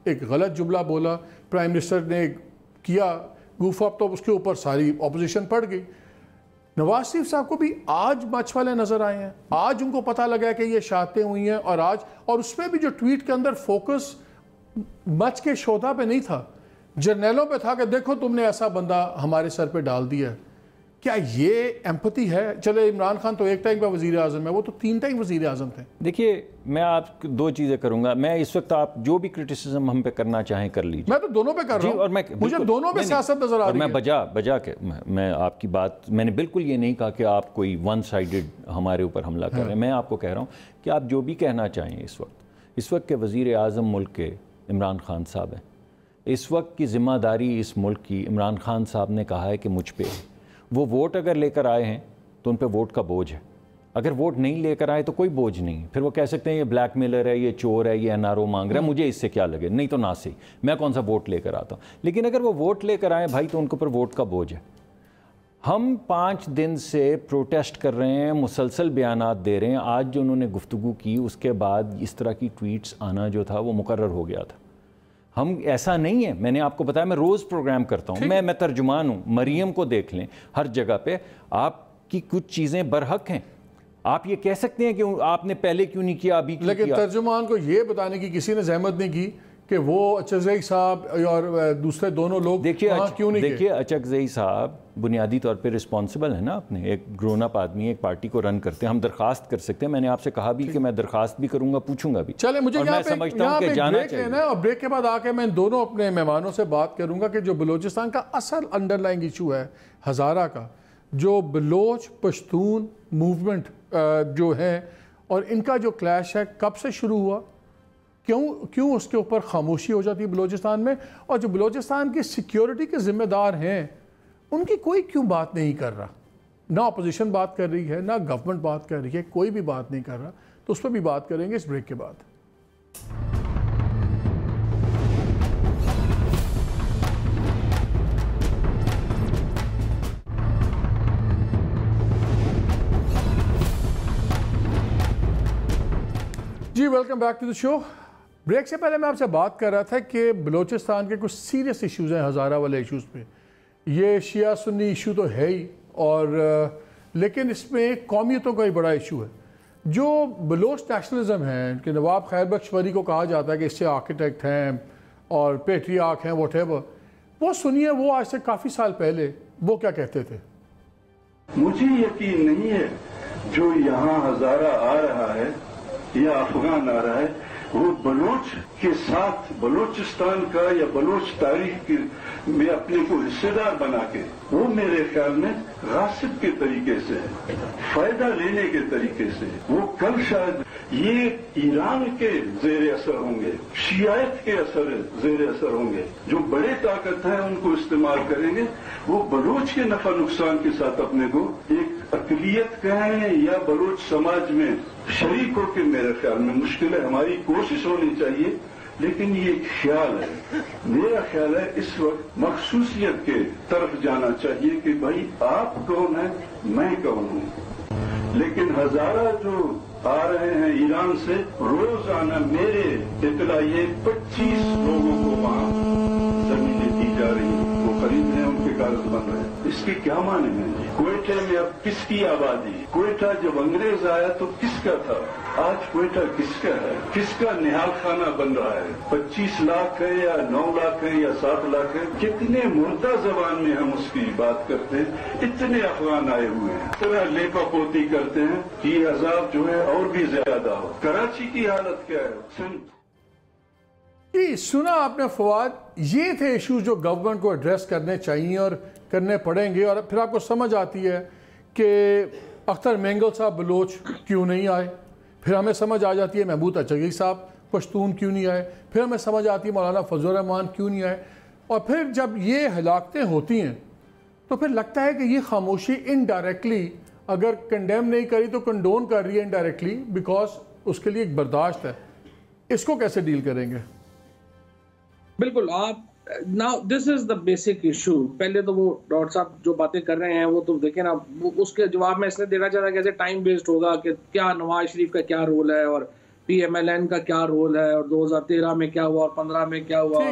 ایک غلط جملہ بولا, پرائم منسٹر نے کیا گوف اپ, تو اس کے اوپر ساری اپوزیشن پڑ گئی. نواز شریف صاحب کو بھی آج مچ والے نظر آئے ہیں, آج ان کو پتہ لگا کہ یہ شاتیں ہوئی ہیں, اور آج, اور اس میں بھی جو ٹویٹ کے اندر فوکس مچ کے شودا پہ نہیں تھا, جرنیلوں پہ تھا کہ دیکھو تم نے ایسا بندہ ہمارے سر پہ ڈال دیا ہے. کیا یہ ایمپتھی ہے؟ چلے عمران خان تو ایک ٹائم کا وزیر اعظم ہے، وہ تو 3 ٹائم وزیر اعظم تھے. دیکھیے میں آپ 2 چیزیں کروں گا. میں اس وقت آپ جو بھی کرٹیسزم ہم پہ کرنا چاہیں کر لیجیے. میں تو دونوں پہ کر رہا ہوں. اور مجھے دونوں پہ سیاست نظر آ رہی ہے. میں بجا کے میں آپ کی بات، میں نے بالکل یہ نہیں کہا کہ آپ کوئی ون سائیڈڈ ہمارے اوپر حملہ کر رہے ہیں. میں آپ کو کہہ رہا ہوں کہ آپ جو بھی کہنا چاہیں اس وقت کے وزیر اعظم ملک کے عمران خان صاحب ہیں. اس وقت کی ذمہ داری اس ملک کی عمران خان صاحب نے کہا ہے کہ مجھ پہ وہ ووٹ اگر لے کر آئے ہیں تو ان پہ ووٹ کا بوجھ ہے. اگر ووٹ نہیں لے کر آئے تو کوئی بوجھ نہیں. پھر وہ کہہ سکتے ہیں یہ بلیک میلر ہے، یہ چور ہے، یہ NRO مانگ رہا ہے، مجھے اس سے کیا لگے، نہیں تو نہ صحیح، میں کون سا ووٹ لے کر آتا ہوں. لیکن اگر وہ ووٹ لے کر آئے بھائی تو ان کے اوپر ووٹ کا بوجھ ہے. ہم 5 دن سے پروٹیسٹ کر رہے ہیں، مسلسل بیانات دے رہے ہیں. آج جو انہوں نے گفتگو کی اس کے بعد اس طرح کی ٹویٹس آنا جو تھا وہ مقرر ہو گیا تھا. ہم ایسا نہیں ہے، میں نے آپ کو بتایا میں روز پروگرام کرتا ہوں. میں ترجمان ہوں. مریم کو دیکھ لیں ہر جگہ پہ، آپ کی کچھ چیزیں برحق ہیں. آپ یہ کہہ سکتے ہیں کہ آپ نے پہلے کیوں نہیں کیا، ابھی کیوں کیا. لیکن ترجمان کو یہ بتانے کی کسی نے زحمت نہیں کی کہ وہ اچکزئی صاحب اور دوسرے دونوں لوگ کیوں نہیں. دیکھیے اچکزئی صاحب بنیادی طور پہ رسپانسبل ہے نا، اپنے ایک گرون اپ آدمی ایک پارٹی کو رن کرتے ہیں. ہم درخواست کر سکتے ہیں. میں نے آپ سے کہا بھی کہ میں درخواست بھی کروں گا، پوچھوں گا بھی. چلے مجھے یہاں پہ بریک لینا ہے اور بریک کے بعد آ کے میں دونوں اپنے مہمانوں سے بات کروں گا کہ جو بلوچستان کا اصل انڈر لائنگ ایشو ہے ہزارہ کا، جو بلوچ پشتون موومنٹ جو ہے اور ان کا جو کلیش ہے کب سے شروع ہوا، کیوں اس کے اوپر خاموشی ہو جاتی ہے بلوچستان میں، اور جو بلوچستان کی سیکیورٹی کے ذمہ دار ہیں ان کی کوئی کیوں بات نہیں کر رہا. نہ اپوزیشن بات کر رہی ہے، نہ گورنمنٹ بات کر رہی ہے، کوئی بھی بات نہیں کر رہا. تو اس پہ بھی بات کریں گے اس بریک کے بعد. جی welcome back to the show. Break سے پہلے میں آپ سے بات کر رہا تھا کہ بلوچستان کے کچھ سیریس ایشوز ہیں ہزارہ والے ایشوز پہ. یہ شیعہ سنی ایشو تو ہے ہی، اور لیکن اس میں قومیتوں کا ہی بڑا ایشو ہے. جو بلوچ نیشنلزم ہے کہ نواب خیر بخش وری کو کہا جاتا ہے کہ اس سے آرکیٹیکٹ ہیں اور پیٹریارک ہیں واٹ ایور، وہ سنیے وہ آج سے کافی سال پہلے وہ کیا کہتے تھے. مجھے یقین نہیں ہے جو یہاں ہزارہ آ رہا ہے یا افغان آ رہا ہے وہ بلوچ کے ساتھ بلوچستان کا یا بلوچ تاریخ میں اپنے کو حصے دار بنا کے، وہ میرے خیال میں غاصب کے طریقے سے فائدہ لینے کے طریقے سے وہ کل شاید یہ ایران کے زیر اثر ہوں گے، شیعیت کے زیر اثر ہوں گے. جو بڑے طاقت ہیں ان کو استعمال کریں گے. وہ بلوچ کے نفع نقصان کے ساتھ اپنے کو ایک اقلیت کہیں یا بلوچ سماج میں شریک ہو کے میرے خیال میں مشکل ہے. ہماری کوشش ہونی چاہیے، لیکن یہ ایک خیال ہے. میرا خیال ہے اس وقت مخصوصیت کے طرف جانا چاہیے کہ بھائی آپ کون ہیں، میں کون ہوں. لیکن ہزارہ جو آ رہے ہیں ایران سے، روزانہ میرے اطلاع یہ 25 لوگوں کو وہاں زمینیں دی جا رہی ہیں، وہ قریب ہیں، ان کے کاغذ بن رہے ہیں. اس کے کیا معنی ہیں؟ کوئٹہ میں اب کس کی آبادی؟ کوئٹہ جب انگریز آیا تو کس کا تھا؟ آج کوئٹہ کس کا ہے؟ کس کا نہال خانہ بن رہا ہے؟ 25 لاکھ ہے یا 9 لاکھ ہے یا 7 لاکھ ہے؟ کتنے مردہ زبان میں ہم اس کی بات کرتے ہیں. اتنے افغان آئے ہوئے ہیں، طرح لیپا پوتی کرتے ہیں کہ یہ عذاب جو ہے اور بھی زیادہ ہو. کراچی کی حالت کیا ہے؟ جی سنا آپ نے فواد، یہ تھے ایشوز جو گورنمنٹ کو ایڈریس کرنے چاہیے اور کرنے پڑیں گے. اور پھر آپ کو سمجھ آتی ہے کہ اختر مینگل صاحب بلوچ کیوں نہیں آئے، پھر ہمیں سمجھ آ جاتی ہے محمود اچکزئی صاحب پشتون کیوں نہیں آئے، پھر ہمیں سمجھ آتی ہے مولانا فضل الرحمان کیوں نہیں آئے. اور پھر جب یہ ہلاکتیں ہوتی ہیں تو پھر لگتا ہے کہ یہ خاموشی انڈائریکٹلی اگر کنڈیم نہیں کری تو کنڈون کر رہی ہے انڈائریکٹلی، بیکاز اس کے لیے ایک برداشت ہے. اس کو کیسے ڈیل کریں گے؟ بالکل. آپ now this is the basic issue. پہلے تو وہ ڈاکٹر صاحب جو باتیں کر رہے ہیں وہ تو دیکھیں نا، اس کے جواب میں اس لیے دینا چاہتا ہے کہ ایسے ٹائم ویسٹ ہوگا کہ کیا نواز شریف کا کیا رول ہے اور PMLN کا کیا رول ہے اور 2013 میں کیا ہوا اور 15 میں کیا ہوا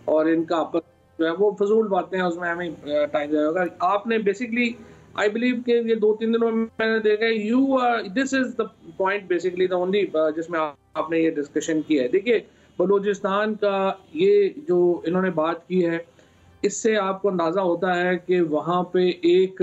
اور ان کا آپس جو ہے وہ فضول باتیں ہیں، اس میں ہمیں ٹائم جائے گا. آپ نے بیسکلی آئی بلیو کہ یہ 2-3 دنوں میں میں نے دیکھا this is the point basically the only جس میں آپ نے یہ ڈسکشن کی ہے. دیکھیے بلوچستان کا یہ جو انہوں نے بات کی ہے، اس سے آپ کو اندازہ ہوتا ہے کہ وہاں پہ ایک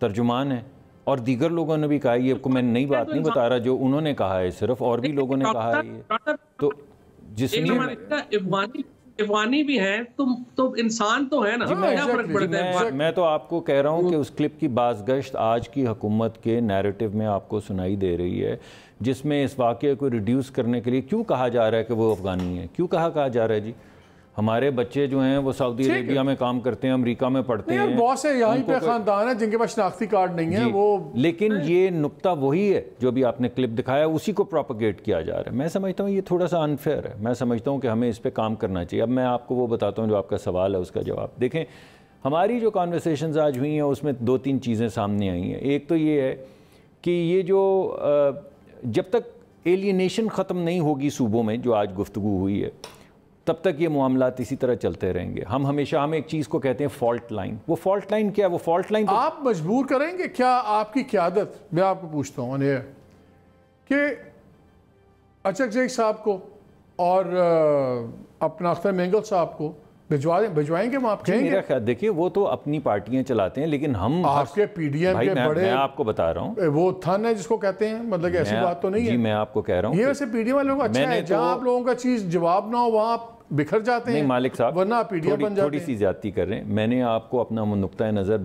ترجمان ہیں اور دیگر لوگوں نے بھی کہا ہے. یہ کو میں نئی بات نہیں بتا رہا جو انہوں نے کہا ہے صرف, اور بھی لوگوں نے کہا ہے یہ. تو جس نے افغانی بھی ہیں تو انسان تو ہے نا, کیا فرق پڑتا ہے؟ میں تو آپ کو کہہ رہا ہوں کہ اس کلپ کی بازگشت آج کی حکومت کے نیریٹو میں آپ کو سنائی دے رہی ہے, جس میں اس واقعے کو ریڈیوس کرنے کے لیے کیوں کہا جا رہا ہے کہ وہ افغانی ہیں. کیوں کہا جا رہا ہے جی؟ ہمارے بچے جو ہیں وہ سعودی عربیہ میں کام کرتے ہیں, امریکہ میں پڑھتے ہیں, بہت سے یہیں پہ خاندان ہیں جن کے پاس شناختی کارڈ نہیں ہے وہ. لیکن یہ نقطہ وہی ہے جو بھی آپ نے کلپ دکھایا, اسی کو پروپیگیٹ کیا جا رہا ہے. میں سمجھتا ہوں یہ تھوڑا سا انفیئر ہے. میں سمجھتا ہوں کہ ہمیں اس پہ کام کرنا چاہیے. اب میں آپ کو وہ بتاتا ہوں جو آپ کا سوال ہے اس کا جواب. دیکھیں ہماری جو کانورسیشنز آج ہوئی ہیں اس میں 2-3 چیزیں سامنے آئی ہیں. ایک تو یہ ہے کہ یہ جو جب تک ایلینیشن ختم نہیں ہوگی صوبوں میں, جو آج گفتگو ہوئی ہے, تب تک یہ معاملات اسی طرح چلتے رہیں گے. ہم ایک چیز کو کہتے ہیں فالٹ لائن. وہ فالٹ لائن کیا ہے؟ وہ فالٹ لائن آپ مجبور کریں گے کیا آپ کی قیادت, میں آپ کو پوچھتا ہوں کہ اچک زئی صاحب کو اور اپنا اختر مینگل صاحب کو بھجوائیں گے وہاں؟ میرا خیال دیکھیے وہ تو اپنی پارٹیاں چلاتے ہیں, لیکن ہم آپ کے پی ڈی ایم کے بڑے, میں آپ کو بتا رہا ہوں وہ تھن ہے جس کو کہتے ہیں, مطلب ایسی بات تو نہیں ہے. جی میں آپ کو کہہ رہا ہوں یہ ویسے پی ڈی ایم والوں کو اچھا ہے, جہاں آپ لوگوں کا چیز جواب نہ ہو وہاں بکھر جاتے ہیں. نہیں مالک صاحب, ورنہ پی ڈی ایم بن جاتے ہیں. تھوڑی سی زیادتی کر رہے ہیں. میں نے آپ کو اپنا نقطۂ نظر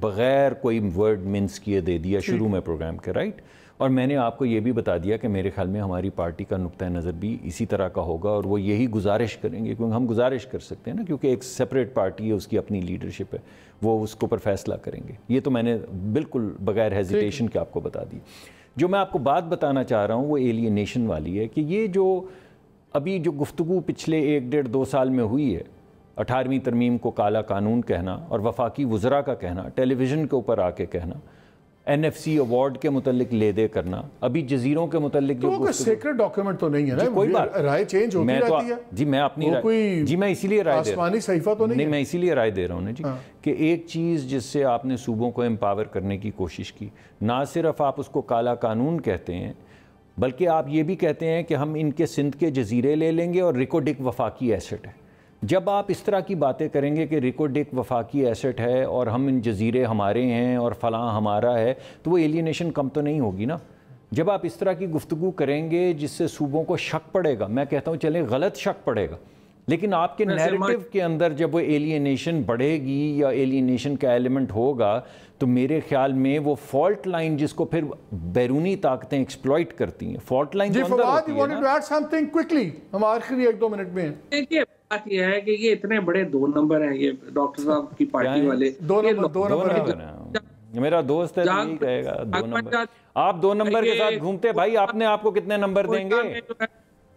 بغیر کوئی ورڈ منس کیے دے دیا شروع میں پروگرام کے, رائٹ. اور میں نے آپ کو یہ بھی بتا دیا کہ میرے خیال میں ہماری پارٹی کا نقطۂ نظر بھی اسی طرح کا ہوگا, اور وہ یہی گزارش کریں گے, کیونکہ ہم گزارش کر سکتے ہیں نا, کیونکہ ایک سیپریٹ پارٹی ہے, اس کی اپنی لیڈرشپ ہے, وہ اس کے اوپر فیصلہ کریں گے. یہ تو میں نے بالکل بغیر ہیزیٹیشن کے آپ کو بتا دی. جو میں آپ کو بات بتانا چاہ رہا ہوں وہ ایلینیشن والی ہے, کہ یہ جو ابھی جو گفتگو پچھلے 1-1.5-2 سال میں ہوئی ہے, 18ویں ترمیم کو کالا قانون کہنا اور وفاقی وزراء کا کہنا, ٹیلی ویژن کے اوپر آ کے کہنا, این ایف سی ایوارڈ کے متعلق لے دے کرنا, ابھی جزیروں کے متعلق جو کوئی سیکرٹ ڈاکیومنٹ تو نہیں ہے نا, کوئی بات رائے چینج ہوتی رہتی ہے. جی میں اپنی رائے, جی میں اسی لیے رائے دے رہا ہوں, آسمانی صحیفہ تو نہیں ہے, میں اسی لیے رائے دے رہا ہوں نا جی, کہ ایک چیز جس سے آپ نے صوبوں کو امپاور کرنے کی کوشش کی, نہ صرف آپ اس کو کالا قانون کہتے ہیں, بلکہ آپ یہ بھی کہتے ہیں کہ ہم ان کے سندھ کے جزیرے لے لیں گے اور ریکوڈک وفاقی ایسٹ ہے. جب آپ اس طرح کی باتیں کریں گے کہ ریکوڈک وفاقی ایسٹ ہے اور ہم ان جزیرے ہمارے ہیں اور فلاں ہمارا ہے, تو وہ ایلینیشن کم تو نہیں ہوگی نا. جب آپ اس طرح کی گفتگو کریں گے جس سے صوبوں کو شک پڑے گا, میں کہتا ہوں چلیں غلط شک پڑے گا, لیکن آپ کے نیریٹو کے اندر جب وہ ایلینیشن بڑھے گی یا ایلینیشن کا ایلیمنٹ ہوگا, تو میرے خیال میں وہ فالٹ لائن جس کو پھر بیرونی طاقتیں ایکسپلوئٹ کرتی ہیں, fault line ji Fawad you wanted to add something quickly, ہم آخری 1-2 منٹ میں ہیں. دیکھیے بات یہ ہے کہ یہ اتنے بڑے 2 نمبر ہیں یہ ڈاکٹر صاحب کی پارٹی والے, 2 نمبر ہیں. میرا دوست ہے تو یہی کہے گا 2 نمبر. آپ 2 نمبر کے ساتھ گھومتے بھائی, آپ کو کتنے نمبر دیں گے؟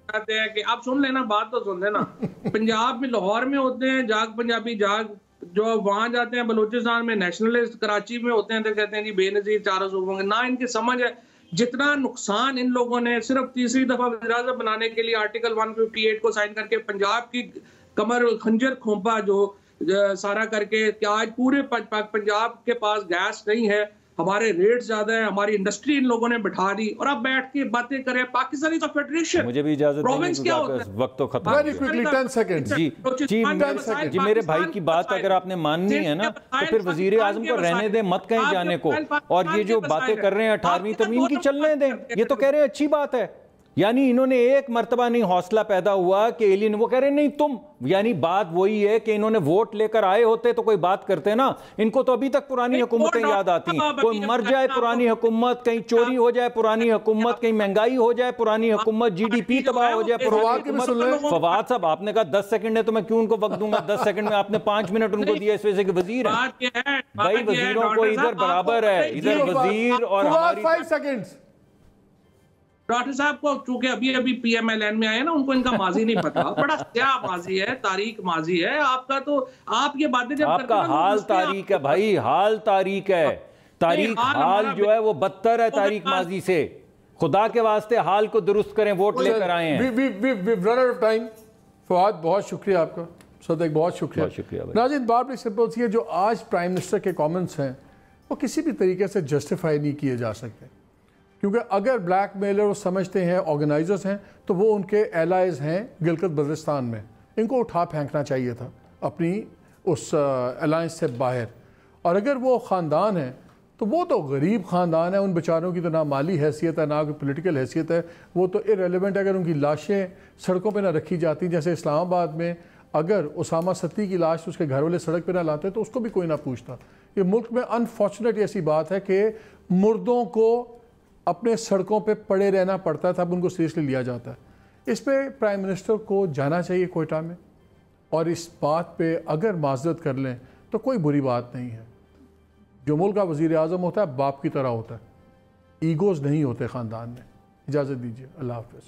کہ آپ سن لینا, بات تو سن لینا. پنجاب میں لاہور میں ہوتے ہیں جاگ پنجابی جاگ, جو وہاں جاتے ہیں بلوچستان میں نیشنلسٹ, کراچی میں ہوتے ہیں تو کہتے ہیں جی بے نظیر چاروں صوبوں کے. نہ ان کی سمجھ ہے جتنا نقصان ان لوگوں نے صرف تیسری دفعہ وزیر اعظم بنانے کے لیے آرٹیکل 158 کو سائن کر کے پنجاب کی کمر خنجر کھونپا جو سارا کر کے, کہ آج پورے پنجاب کے پاس گیس نہیں ہے, ہمارے ریٹ زیادہ ہیں, ہماری انڈسٹری ان لوگوں نے بٹھا دی, اور اب بیٹھ کے باتیں کریں پاکستانی تو فیڈریشن. مجھے بھی اجازت پروونس کیا ہوتا ہے, وقت تو ختم. Very quickly 10 seconds. جی میرے بھائی کی بات اگر آپ نے ماننی ہے نا, تو پھر وزیر اعظم کو رہنے دیں, مت کہیں جانے کو. اور یہ جو باتیں کر رہے ہیں 18ویں ترمیم کی چلنے دیں, یہ تو کہہ رہے ہیں اچھی بات ہے. یعنی انہوں نے ایک مرتبہ نہیں حوصلہ پیدا ہوا کہ ایلین, وہ کہہ رہے ہیں نہیں تم, یعنی بات وہی ہے کہ انہوں نے ووٹ لے کر آئے ہوتے تو کوئی بات کرتے نا. ان کو تو ابھی تک پرانی حکومتیں یاد آتی ہیں, کوئی مر جائے پرانی حکومت, کہیں چوری ہو جائے پرانی حکومت, کہیں مہنگائی ہو جائے پرانی حکومت, جی ڈی پی تباہ ہو جائے پرانی حکومت. فواد صاحب آپ نے کہا 10 سیکنڈ ہے تو میں کیوں ان کو وقت دوں گا 10 سیکنڈ میں, آپ نے 5 منٹ ان کو دیا اس وجہ سے کہ وزیر ہیں. بھائی وزیروں کو ادھر برابر ہے, ادھر وزیر اور ہماری. 5 سیکنڈز. ڈاکٹر صاحب کو چونکہ ابھی پی ایم ایل این میں آئے نا, ان کو ان کا ماضی نہیں پتا, بڑا سیاہ ماضی ہے, تاریخ ماضی ہے آپ کا. تو آپ یہ باتیں جب آپ کا حال تاریخ ہے بھائی, حال تاریخ ہے, تاریخ حال جو ہے وہ بدتر ہے تاریخ ماضی سے. خدا کے واسطے حال کو درست کریں, ووٹ لے کر آئے ہیں. فواد بہت شکریہ آپ کا, صدق بہت شکریہ. ناظرین بات بڑی سمپل سی ہے, جو آج پرائم منسٹر کے کامنٹس ہیں وہ کسی بھی طریقے سے جسٹیفائی نہیں کیے جا سکتے, کیونکہ اگر بلیک میلر وہ سمجھتے ہیں آرگنائزرز ہیں تو وہ ان کے ایلائز ہیں گلگت بلتستان میں, ان کو اٹھا پھینکنا چاہیے تھا اپنی اس الائنس سے باہر. اور اگر وہ خاندان ہیں تو وہ تو غریب خاندان ہے، ان بیچاروں کی تو نہ مالی حیثیت ہے نہ کوئی پولیٹیکل حیثیت ہے، وہ تو ارریلیونٹ ہے اگر ان کی لاشیں سڑکوں پہ نہ رکھی جاتی. جیسے اسلام آباد میں اگر اسامہ ستی کی لاش اس کے گھر والے سڑک پہ نہ لاتے تو اس کو بھی کوئی نہ پوچھتا. یہ ملک میں انفارچونیٹ ایسی بات ہے کہ مردوں کو اپنے سڑکوں پہ پڑے رہنا پڑتا تھا، اب ان کو سیریسلی لیا جاتا ہے. اس پہ پرائم منسٹر کو جانا چاہیے کوئٹہ میں، اور اس بات پہ اگر معذرت کر لیں تو کوئی بری بات نہیں ہے. جو ملک کا وزیر اعظم ہوتا ہے باپ کی طرح ہوتا ہے، ایگوز نہیں ہوتے خاندان میں. اجازت دیجیے، اللہ حافظ.